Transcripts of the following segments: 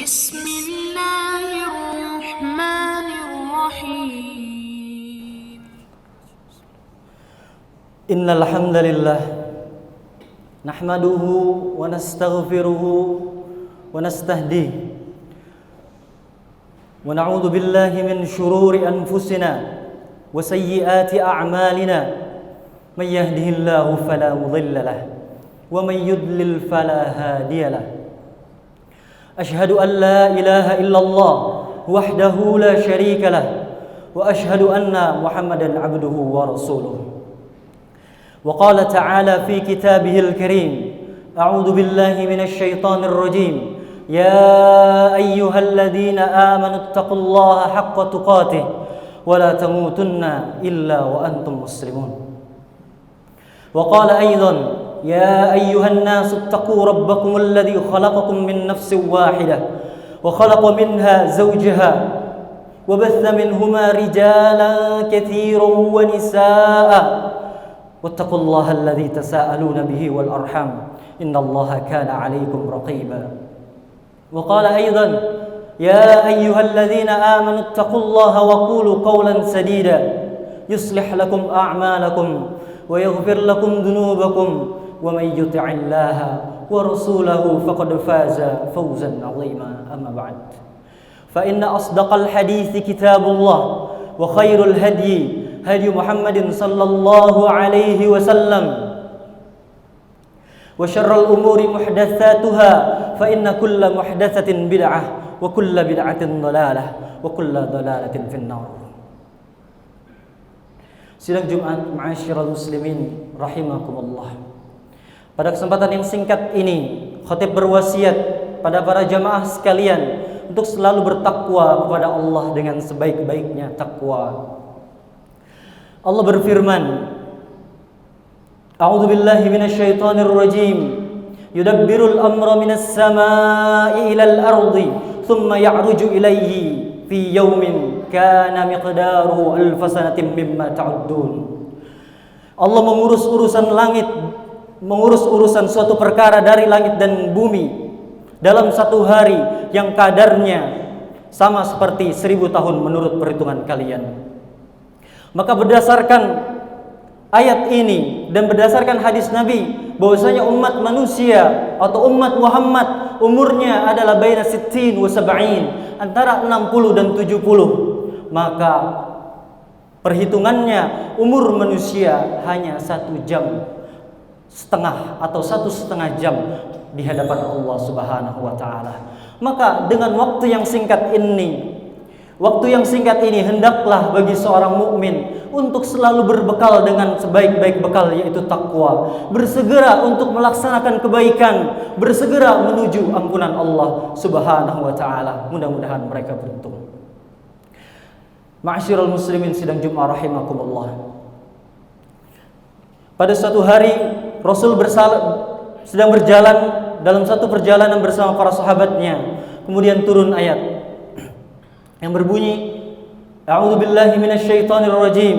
بسم الله الرحمن الرحيم إن الحمد لله نحمده ونستغفره ونستهديه ونعوذ بالله من شرور أنفسنا وسيئات أعمالنا من يهده الله فلا مضل له ومن يضلل فلا هادي له أشهد أن لا إله إلا الله وحده لا شريك له وأشهد أن محمدا عبده ورسوله وقال تعالى في كتابه الكريم أعوذ بالله من الشيطان الرجيم يا أيها الذين آمنوا اتقوا الله حق تقاته ولا تموتن إلا وأنتم مسلمون وقال أيضا يا أيها الناس اتقوا ربكم الذي خلقكم من نفس واحدة وخلق منها زوجها وبث منهما رجالا كثيرا ونساء واتقوا الله الذي تساءلون به والأرحام إن الله كان عليكم رقيبا وقال أيضا يا أيها الذين آمنوا اتقوا الله وقولوا قولا سديدا يصلح لكم أعمالكم ويغفر لكم ذنوبكم ومن يطع الله ورسوله فقد فاز فوزا عظيما أما بعد فإن أصدق الحديث كتاب الله وخير الهدي هدي محمد صلى الله عليه وسلم وشر الأمور محدثاتها فإن كل محدثة بدعة وكل بدعة ضلالة وكل ضلالة في النار. Sidang Jumat ma'asyiral muslimin rahimakumullah. Pada kesempatan yang singkat ini, khatib berwasiat pada para jamaah sekalian untuk selalu bertakwa kepada Allah dengan sebaik-baiknya takwa. Allah berfirman, A'udzu billahi minasyaitonir rajim. Yudabbirul amra minas samaa'i ilal ardi, thumma ya'ruju ilayhi fi yawmin kana miqdaruhu alf sanatin mimma ta'uddun. Allah mengurus urusan suatu perkara dari langit dan bumi dalam satu hari yang kadarnya sama seperti 1000 tahun menurut perhitungan kalian. Maka berdasarkan ayat ini dan berdasarkan hadis Nabi bahwasanya umat manusia atau umat Muhammad umurnya adalah baina 60 wa 70, antara 60 dan 70, maka perhitungannya umur manusia hanya 1 jam setengah atau 1,5 jam di hadapan Allah Subhanahu wa taala. Maka dengan waktu yang singkat ini hendaklah bagi seorang mukmin untuk selalu berbekal dengan sebaik-baik bekal, yaitu takwa, bersegera untuk melaksanakan kebaikan, bersegera menuju ampunan Allah Subhanahu wa taala. Mudah-mudahan mereka beruntung. Ma'asyiral muslimin sidang Jumat rahimakumullah. Pada suatu hari Rasul sedang berjalan dalam satu perjalanan bersama para sahabatnya. Kemudian turun ayat yang berbunyi, A'udzu billahi minasyaitonir rajim.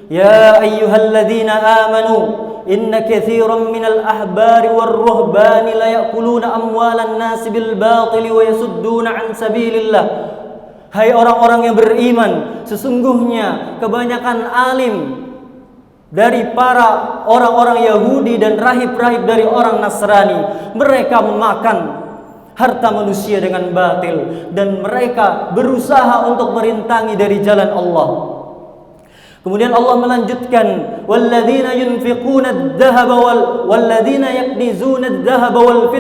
Ya ayyuhalladzina amanu inna katsiran minal ahbari war-ruhbani la ya'kuluna amwalan nasi bil batili wa yasudduna an sabilillah. Hai orang-orang yang beriman, sesungguhnya kebanyakan alim dari para orang-orang Yahudi dan rahib-rahib dari orang Nasrani, mereka memakan harta manusia dengan batil dan mereka berusaha untuk merintangi dari jalan Allah. Kemudian Allah melanjutkan, walladzina yunfiquna adh-dhahaba walladzina yaknizuna adh-dhahaba wal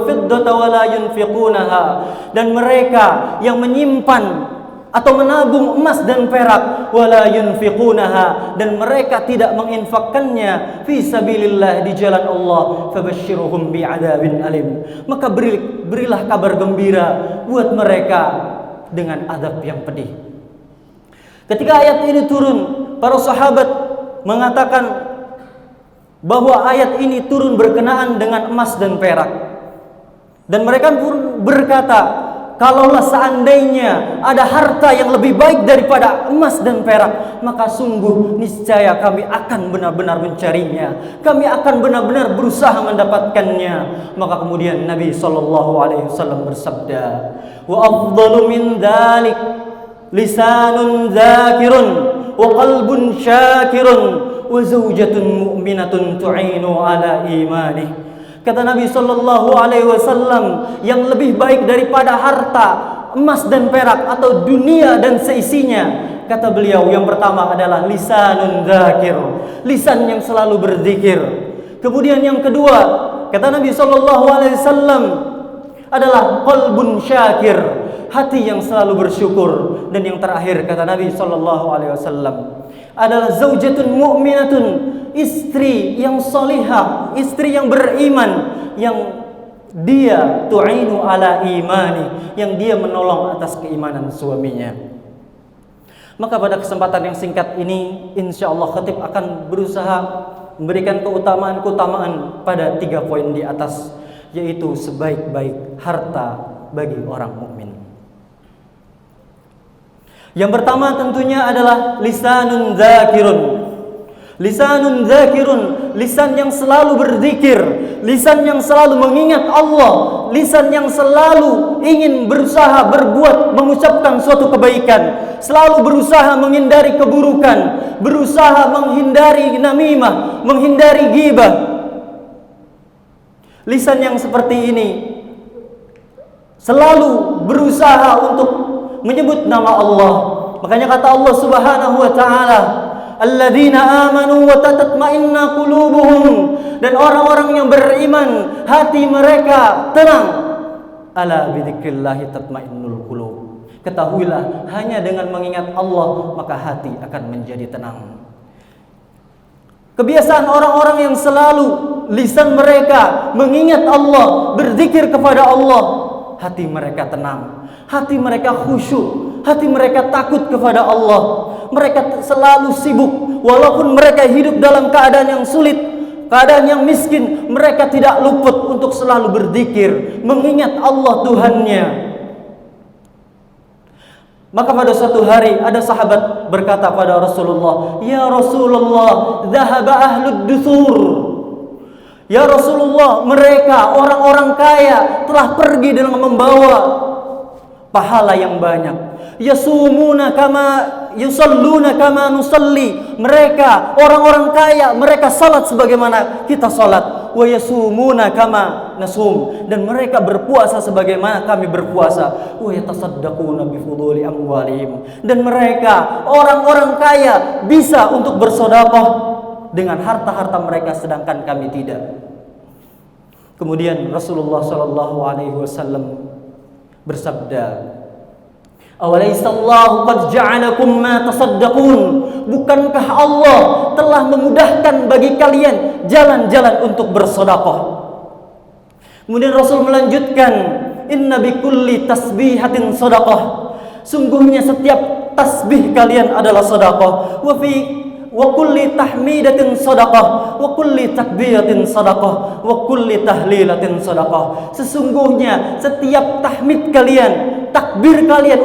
fiddata wa la yunfiqunaha, dan mereka yang menyimpan atau menabung emas dan perak, wala yunfiqunaha, dan mereka tidak menginfakkannya fi sabilillah, di jalan Allah, fabashshirhum bi'adzabin alim, maka berilah kabar gembira buat mereka dengan azab yang pedih. Ketika ayat ini turun, para sahabat mengatakan bahwa ayat ini turun berkenaan dengan emas dan perak, dan mereka pun berkata, kalaulah seandainya ada harta yang lebih baik daripada emas dan perak, maka sungguh niscaya kami akan benar-benar mencarinya, kami akan benar-benar berusaha mendapatkannya. Maka kemudian Nabi SAW bersabda, wa afdalu min dzalik lisanun dzakirun wa qalbun syakirun wa zaujatun mu'minatun tu'inu ala imanih. Kata Nabi SAW, yang lebih baik daripada harta, emas dan perak atau dunia dan seisinya, kata beliau, yang pertama adalah lisanun dzakir, lisan yang selalu berzikir. Kemudian yang kedua, kata Nabi SAW, adalah qalbun syakir, hati yang selalu bersyukur. Dan yang terakhir, kata Nabi SAW, adalah zaujatun mu'minatun, istri yang salihah, istri yang beriman, yang dia tu'inu ala imani, yang dia menolong atas keimanan suaminya. Maka pada kesempatan yang singkat ini, insyaallah khatib akan berusaha memberikan keutamaan-keutamaan pada 3 poin di atas, yaitu sebaik-baik harta bagi orang mukmin. Yang pertama tentunya adalah lisanun dzakirun. Lisanun dzakirun, lisan yang selalu berzikir, lisan yang selalu mengingat Allah, lisan yang selalu ingin berusaha berbuat, mengucapkan suatu kebaikan, selalu berusaha menghindari keburukan, berusaha menghindari namimah, menghindari ghibah. Lisan yang seperti ini selalu berusaha untuk menyebut nama Allah. Makanya kata Allah Subhanahu wa taala, alladzina amanu wa tatma'inna qulubuhum, dan orang-orang yang beriman hati mereka tenang. Ala bidzikrillah tatma'innul qulub. Ketahuilah, hanya dengan mengingat Allah maka hati akan menjadi tenang. Kebiasaan orang-orang yang selalu lisan mereka mengingat Allah, berzikir kepada Allah, hati mereka tenang, hati mereka khusyuk, hati mereka takut kepada Allah. Mereka selalu sibuk, walaupun mereka hidup dalam keadaan yang sulit, keadaan yang miskin, mereka tidak luput untuk selalu berzikir, mengingat Allah Tuhannya. Maka pada suatu hari ada sahabat berkata pada Rasulullah, "Ya Rasulullah, dhahaba ahlud dusur." Ya Rasulullah, mereka orang-orang kaya telah pergi dengan membawa pahala yang banyak. Yasumuna kama yusalluna kama nusalli. Mereka orang-orang kaya, mereka salat sebagaimana kita salat. Wa yasumuna kama nasum, dan mereka berpuasa sebagaimana kami berpuasa. Wa yatasaddaquna bi fuduli amwalihim, dan mereka orang-orang kaya bisa untuk bersedekah dengan harta-harta mereka, sedangkan kami tidak. Kemudian Rasulullah SAW bersabda, "Awalaysallahu qad ja'alakum ma tasaddaqun?" Bukankah Allah telah memudahkan bagi kalian jalan-jalan untuk bersedekah? Kemudian Rasul melanjutkan, "Inna bikulli tasbihatin shadaqah." Sungguhnya setiap tasbih kalian adalah sedekah. Wa kulli tahmidatin sadaqah, wa kulli takbiratin sadaqah, wa kulli tahlilatin sadaqah. Sesungguhnya setiap tahmid kalian, takbir kalian,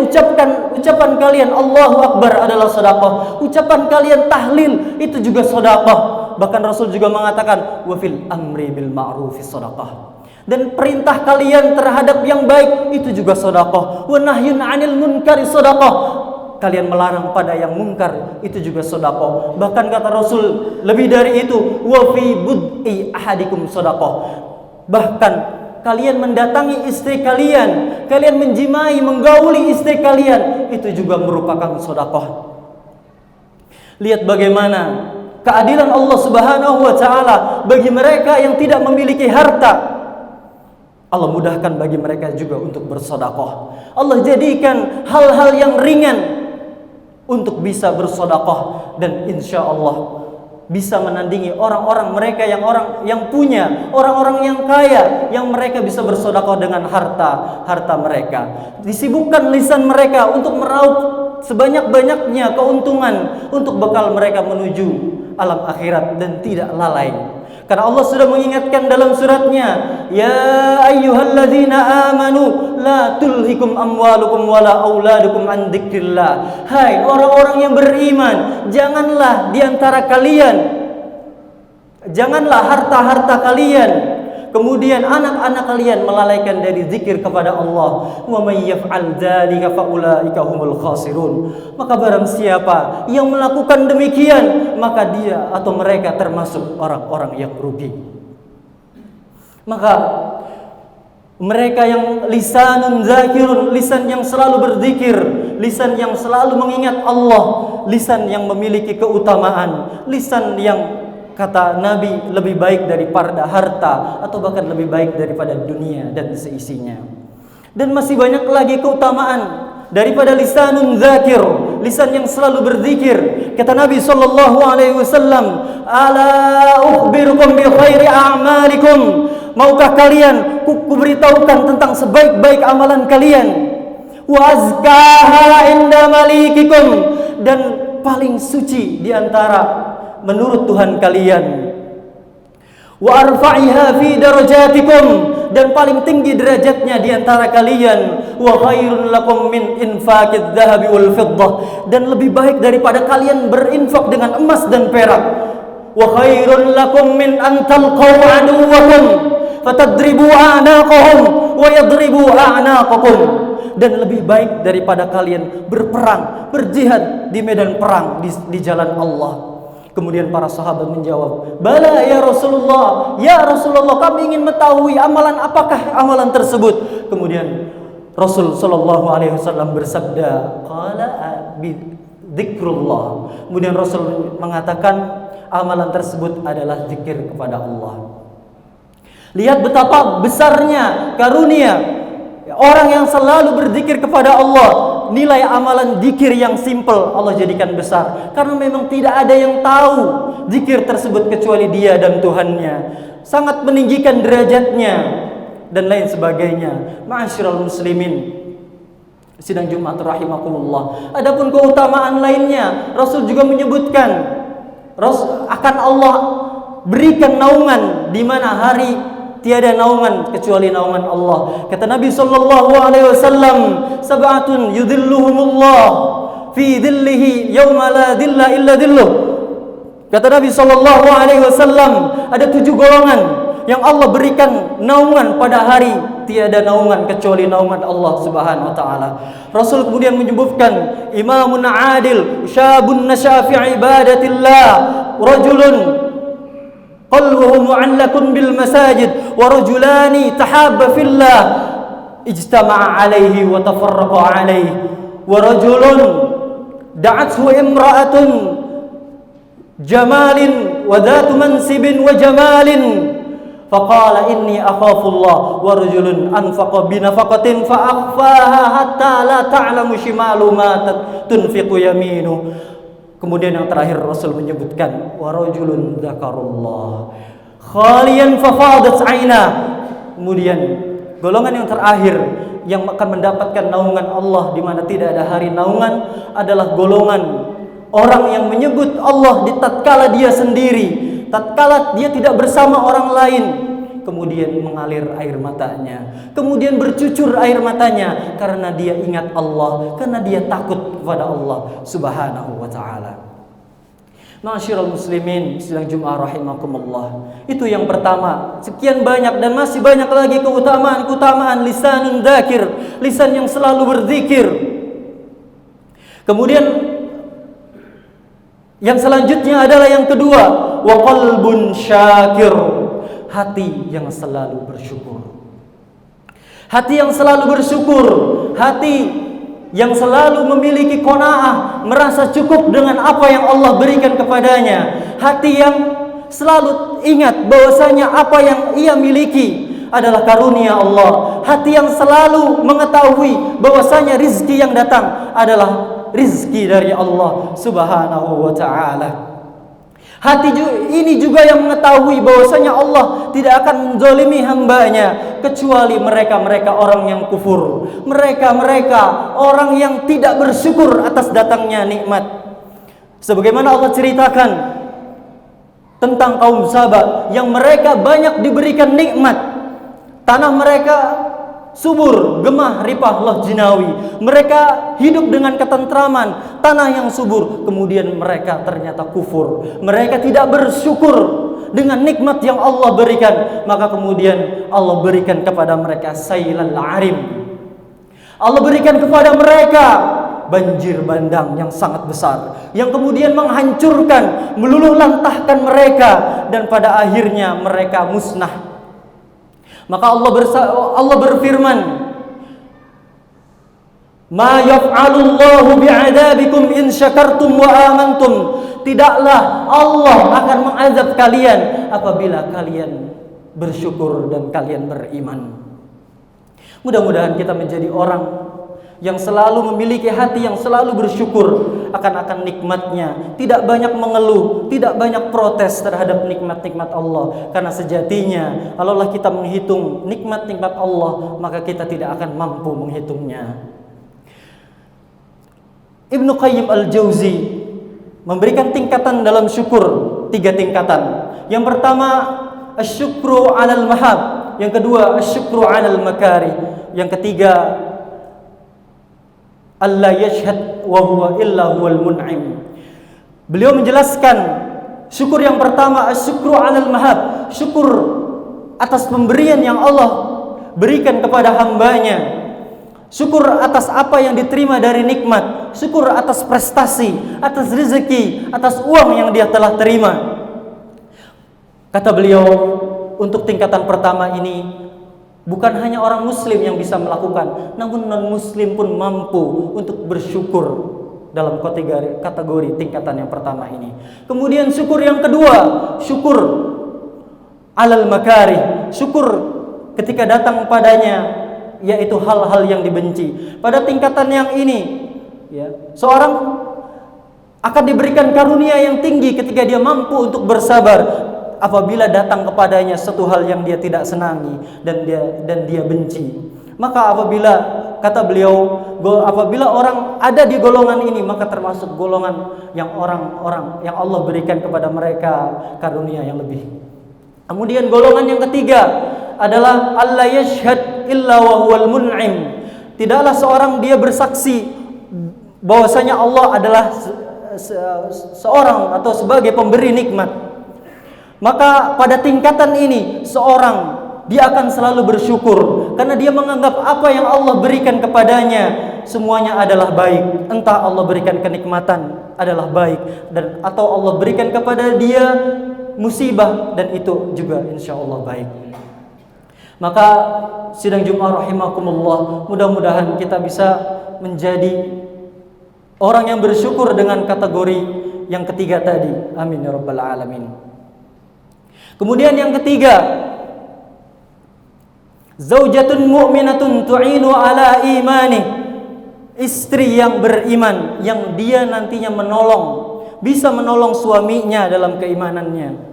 ucapan kalian Allahu Akbar adalah sedekah. Ucapan kalian tahlil itu juga sedekah. Bahkan Rasul juga mengatakan, wa fil amri bil ma'rufi sedekah. Dan perintah kalian terhadap yang baik itu juga sedekah. Wa nahyun 'anil munkari sedekah. Kalian melarang pada yang mungkar itu juga sedekah. Bahkan kata Rasul lebih dari itu, wa fi bud'i ahadikum sedekah. Bahkan kalian mendatangi istri kalian, kalian menjimai, menggauli istri kalian, itu juga merupakan sedekah. Lihat bagaimana keadilan Allah Subhanahu wa taala bagi mereka yang tidak memiliki harta. Allah mudahkan bagi mereka juga untuk bersedekah. Allah jadikan hal-hal yang ringan untuk bisa bersedekah, dan insya Allah bisa menandingi orang-orang mereka yang punya, orang-orang yang kaya, yang mereka bisa bersedekah dengan harta mereka. Disibukkan lisan mereka untuk meraup sebanyak-banyaknya keuntungan untuk bekal mereka menuju alam akhirat dan tidak lalai. Karena Allah sudah mengingatkan dalam suratnya, ya ayyuhalladzina amanu la tulhikum amwalukum wala auladukum an dzikrillah. Hai orang-orang yang beriman, janganlah harta-harta kalian, kemudian anak-anak kalian melalaikan dari zikir kepada Allah. Wa may yaf'al dzalika fa ulaika humul khasirun. Maka barang siapa yang melakukan demikian, maka dia atau mereka termasuk orang-orang yang rugi. Maka mereka yang lisanun zakirun, lisan yang selalu berzikir, lisan yang selalu mengingat Allah, lisan yang memiliki keutamaan, lisan yang kata Nabi lebih baik daripada harta atau bahkan lebih baik daripada dunia dan seisinya. Dan masih banyak lagi keutamaan daripada lisanun zakir, lisan yang selalu berzikir. Kata Nabi sallallahu alaihi wasallam, "Ala ukhbirukum bi khairi a'malikum." Maukah kalian kuberitahukan tentang sebaik-baik amalan kalian? Wa azkaha inda malikikum, dan paling suci di antara menurut Tuhan kalian. Wa arfa'iha fi darajatikum, dan paling tinggi derajatnya di antara kalian. Wa khairun lakum min infaqidz dzahabi wal fiddah, dan lebih baik daripada kalian berinfak dengan emas dan perak. Wa khairun lakum min an talqaw aduwwakum fatadribu a'naqahum wa yadribu a'naqakum, dan lebih baik daripada kalian berperang, berjihad di medan perang di jalan Allah. Kemudian para sahabat menjawab, "Bala ya Rasulullah, ya Rasulullah, kami ingin mengetahui amalan apakah amalan tersebut." Kemudian Rasul sallallahu alaihi wasallam bersabda, "Qala bi dzikrullah." Kemudian Rasul mengatakan amalan tersebut adalah zikir kepada Allah. Lihat betapa besarnya karunia orang yang selalu berzikir kepada Allah. Nilai amalan zikir yang simple Allah jadikan besar, karena memang tidak ada yang tahu zikir tersebut kecuali dia dan Tuhannya. Sangat meninggikan derajatnya dan lain sebagainya. Ma'asyiral muslimin sidang Jumat rahimakumullah. Adapun keutamaan lainnya, Rasul juga menyebutkan akan Allah berikan naungan di mana hari tiada naungan kecuali naungan Allah. Kata Nabi sallallahu alaihi wasallam, "Sab'atun yudhilluhumullah fi dhillihi yauma la dhilla illa dhilluh." Kata Nabi sallallahu alaihi wasallam, ada 7 golongan yang Allah berikan naungan pada hari tiada naungan kecuali naungan Allah Subhanahu wa taala. Rasul kemudian menyebutkan, "Imamun adil, syabun nasya fi ibadatillah, rajulun qalbuhu mu'allakun bil masajid, wa rajulani tahabba fillah ijtama'a alaihi wa tafarraqa alaihi, wa rajulun da'athu imra'atun jamalin wa dhatu mansibin wa jamalin faqala inni akhafullah, wa rajulun anfaqa binafaqatin fa akhfaha hatta la ta'lamu shimalu ma tunfiqu yaminu." Kemudian yang terakhir Rasul menyebutkan, wa rajulun dzakarullah khaliyan fafadat aina. Kemudian golongan yang terakhir yang akan mendapatkan naungan Allah di mana tidak ada hari naungan adalah golongan orang yang menyebut Allah di tatkala dia sendiri, tatkala dia tidak bersama orang lain. Kemudian mengalir air matanya, kemudian bercucur air matanya karena dia ingat Allah, karena dia takut kepada Allah Subhanahu wa taala. Ma'asyiral muslimin sidang Jumat rahimakumullah. Itu yang pertama. Sekian banyak dan masih banyak lagi keutamaan lisanun dzakir, lisan yang selalu berzikir. Kemudian yang selanjutnya adalah yang kedua, wa qalbun syakir, hati yang selalu bersyukur. Hati yang selalu bersyukur, hati yang selalu memiliki qanaah, merasa cukup dengan apa yang Allah berikan kepadanya. Hati yang selalu ingat bahwasanya apa yang ia miliki adalah karunia Allah. Hati yang selalu mengetahui bahwasanya rizki yang datang adalah rizki dari Allah Subhanahu wa ta'ala. Hati ini juga yang mengetahui bahwasanya Allah tidak akan menzalimi hambanya kecuali mereka-mereka orang yang kufur, mereka-mereka orang yang tidak bersyukur atas datangnya nikmat. Sebagaimana Allah ceritakan tentang kaum Saba yang mereka banyak diberikan nikmat. Tanah mereka subur, gemah, ripah, loh jinawi. Mereka hidup dengan ketentraman, tanah yang subur. Kemudian mereka ternyata kufur. Mereka tidak bersyukur dengan nikmat yang Allah berikan. Maka kemudian Allah berikan kepada mereka sailal arim. Allah berikan kepada mereka banjir bandang yang sangat besar, yang kemudian menghancurkan, meluluh lantahkan mereka, dan pada akhirnya mereka musnah. Maka Allah berfirman, "Ma yaf'alullahu bi'adabikum in syakartum wa amantum." Tidaklah Allah akan mengazab kalian apabila kalian bersyukur dan kalian beriman. Mudah-mudahan kita menjadi orang yang selalu memiliki hati yang selalu bersyukur akan nikmatnya, tidak banyak mengeluh, tidak banyak protes terhadap nikmat-nikmat Allah. Karena sejatinya kalaulah kita menghitung nikmat-nikmat Allah, maka kita tidak akan mampu menghitungnya. Ibnu Qayyim al-Jauzi memberikan tingkatan dalam syukur, 3 tingkatan. Yang pertama, asyukru 'alal mahab. Yang kedua, asyukru 'alal makari. Yang ketiga, alla yashhad wa huwa illa huwal mun'im. Beliau menjelaskan syukur yang pertama, asyukru 'alal mahab, syukur atas pemberian yang Allah berikan kepada hambanya. Syukur atas apa yang diterima dari nikmat, syukur atas prestasi, atas rezeki, atas uang yang dia telah terima. Kata beliau, untuk tingkatan pertama ini bukan hanya orang muslim yang bisa melakukan, namun non-muslim pun mampu untuk bersyukur dalam kategori tingkatan yang pertama ini. Kemudian syukur yang kedua, syukur alal makari, syukur ketika datang padanya, yaitu hal-hal yang dibenci. Pada tingkatan yang ini, ya, seorang akan diberikan karunia yang tinggi ketika dia mampu untuk bersabar apabila datang kepadanya satu hal yang dia tidak senangi dan dia benci. Maka kata beliau, apabila orang ada di golongan ini, maka termasuk golongan yang orang-orang yang Allah berikan kepada mereka karunia yang lebih. Kemudian golongan yang ketiga adalah alla yashhad illa wa huwal mun'im. Tidaklah seorang dia bersaksi bahwasanya Allah adalah seorang atau sebagai pemberi nikmat. Maka pada tingkatan ini seorang dia akan selalu bersyukur karena dia menganggap apa yang Allah berikan kepadanya semuanya adalah baik. Entah Allah berikan kenikmatan adalah baik atau Allah berikan kepada dia musibah, dan itu juga insyaallah baik. Maka sidang Jumat rahimakumullah, mudah-mudahan kita bisa menjadi orang yang bersyukur dengan kategori yang ketiga tadi. Amin ya rabbal alamin. Kemudian yang ketiga, zaujatun mu'minatun tu'inu ala imani. Istri yang beriman, yang dia nantinya bisa menolong suaminya dalam keimanannya.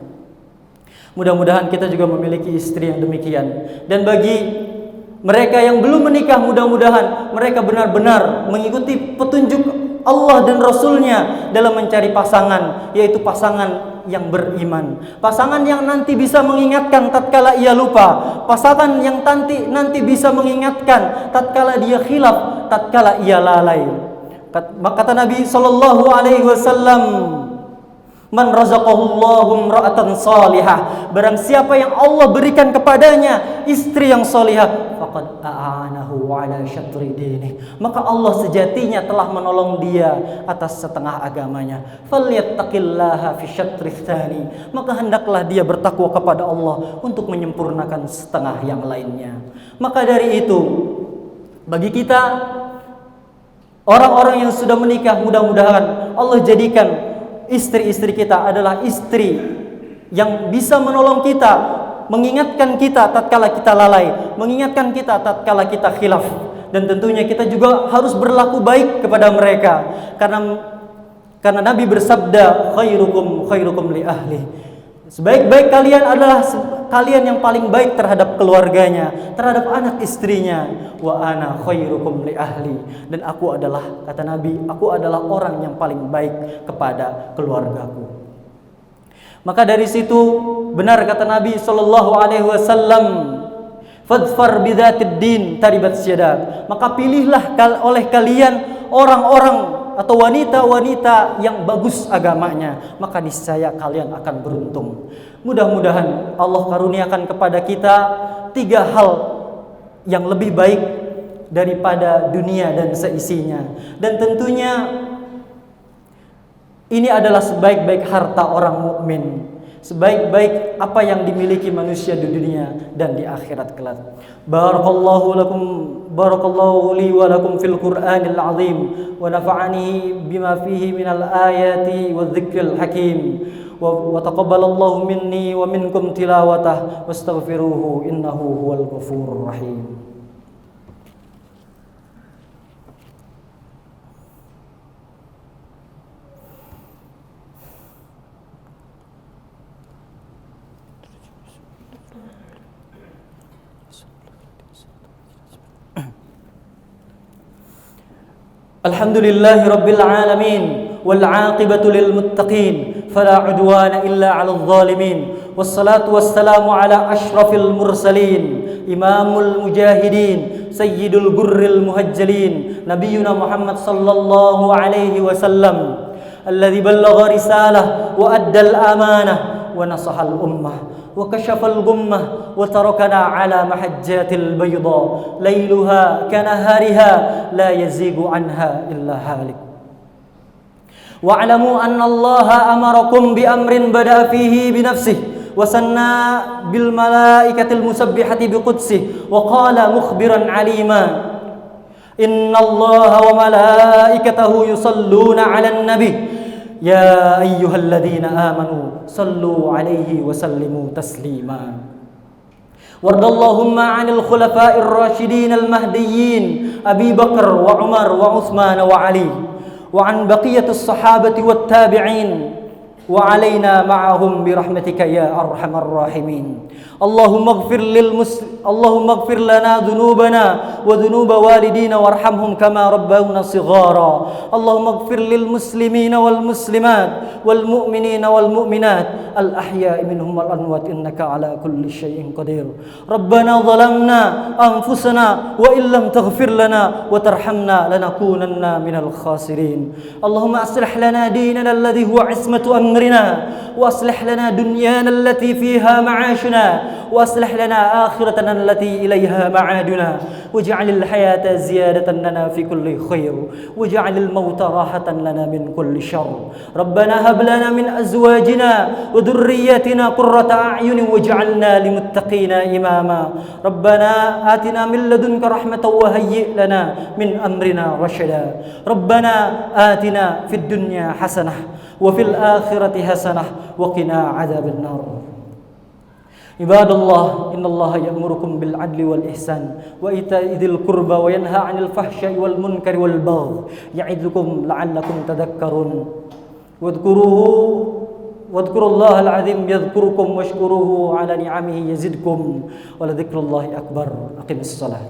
Mudah-mudahan kita juga memiliki istri yang demikian. Dan bagi mereka yang belum menikah, mudah-mudahan mereka benar-benar mengikuti petunjuk Allah dan Rasulnya dalam mencari pasangan, yaitu pasangan yang beriman, pasangan yang nanti bisa mengingatkan tatkala ia lupa, pasangan yang nanti bisa mengingatkan tatkala dia khilaf, tatkala ia lalai. Kata Nabi sallallahu alaihi wasallam, man razaqahullahu imra'atan salihah, barang siapa yang Allah berikan kepadanya istri yang salihah, faqad a'anahu 'ala syatri dinih, maka Allah sejatinya telah menolong dia atas setengah agamanya. Falyattaqillaha fi syatri tsani, maka hendaklah dia bertakwa kepada Allah untuk menyempurnakan setengah yang lainnya. Maka dari itu, bagi kita orang-orang yang sudah menikah, mudah-mudahan Allah jadikan istri-istri kita adalah istri yang bisa menolong kita, mengingatkan kita tatkala kita lalai, mengingatkan kita tatkala kita khilaf. Dan tentunya kita juga harus berlaku baik kepada mereka, karena Nabi bersabda, khairukum li ahli. Sebaik-baik kalian adalah kalian yang paling baik terhadap keluarganya, terhadap anak istrinya. Wa ana khairukum li ahli, dan aku adalah, kata Nabi, aku adalah orang yang paling baik kepada keluargaku. Maka dari situ benar kata Nabi sallallahu alaihi wasallam, fadfar bidzatid din taribat syadak. Maka pilihlah oleh kalian orang-orang atau wanita-wanita yang bagus agamanya, maka niscaya kalian akan beruntung. Mudah-mudahan Allah karuniakan kepada kita 3 hal yang lebih baik daripada dunia dan seisinya. Dan tentunya ini adalah sebaik-baik harta orang mukmin, sebaik-baik apa yang dimiliki manusia di dunia dan di akhirat kelak. Barakallahu li wa lakum fil Qur'anil azim wa nafa'ani bima fihi minal ayati wadh-dhikril hakim wa taqabbalallahu minni wa minkum tilawatah wastaghfiruhu innahu huwal ghafurur rahim. Alhamdulillahi rabbil alamin wal 'aqibatu lil muttaqin fala 'udwana illa 'alal zalimin wassalatu wassalamu ala asyrafil mursalin imamul mujahidin sayyidul gurril muhajjalin nabiyyuna Muhammad sallallahu alaihi wasallam alladzi ballagha risalah wa addal amanah wa nasahal ummah وكشف الغمة وتركنا على محجات البيضاء ليلها كنهارها لا يزيغ عنها إلا هالك واعلموا أن الله أمركم بأمر بدأ فيه بنفسه وسنى بالملائكة المسبحة بقدسه وقال مخبرا عليما إن الله وملائكته يصلون على النبي يا أيها الذين آمنوا صلوا عليه وسلموا تسليما وارض اللهم عن الخلفاء الراشدين المهديين أبي بكر وعمر وعثمان وعلي وعن بقية الصحابة والتابعين وعلينا معهم برحمتك يا أرحم الراحمين اللهم اغفر لنا ذنوبنا وذنوب والدينا وارحمهم كما ربونا صغارا اللهم اغفر للمسلمين والمسلمات والمؤمنين والمؤمنات الأحياء منهم والأموات إنك على كل شيء قدير ربنا ظلمنا أنفسنا وإن لم تغفر لنا وترحمنا لنكونن من الخاسرين اللهم أصلح لنا ديننا الذي هو عصمة أمرنا وأصلح لنا دنيانا التي فيها معاشنا وأصلح لنا آخرتنا التي إليها معادنا واجعل الحياة زيادة لنا في كل خير واجعل الموت راحة لنا من كل شر ربنا هب لنا من أزواجنا وذرياتنا قرة أعين واجعلنا للمتقين إماما ربنا آتنا من لدنك رحمة وهيئ لنا من أمرنا رشدا ربنا آتنا في الدنيا حسنة وفي الآخرة حسنة وقنا عذاب النار عباد الله إن الله يأمركم بالعدل والإحسان وإيتاء ذي القربى وينهى عن الفحشاء والمنكر والبغي يعظكم لعلكم تذكرون واذكروا الله العظيم يذكركم واشكروه على نعمه يزدكم ولذكر الله أكبر أقم الصلاة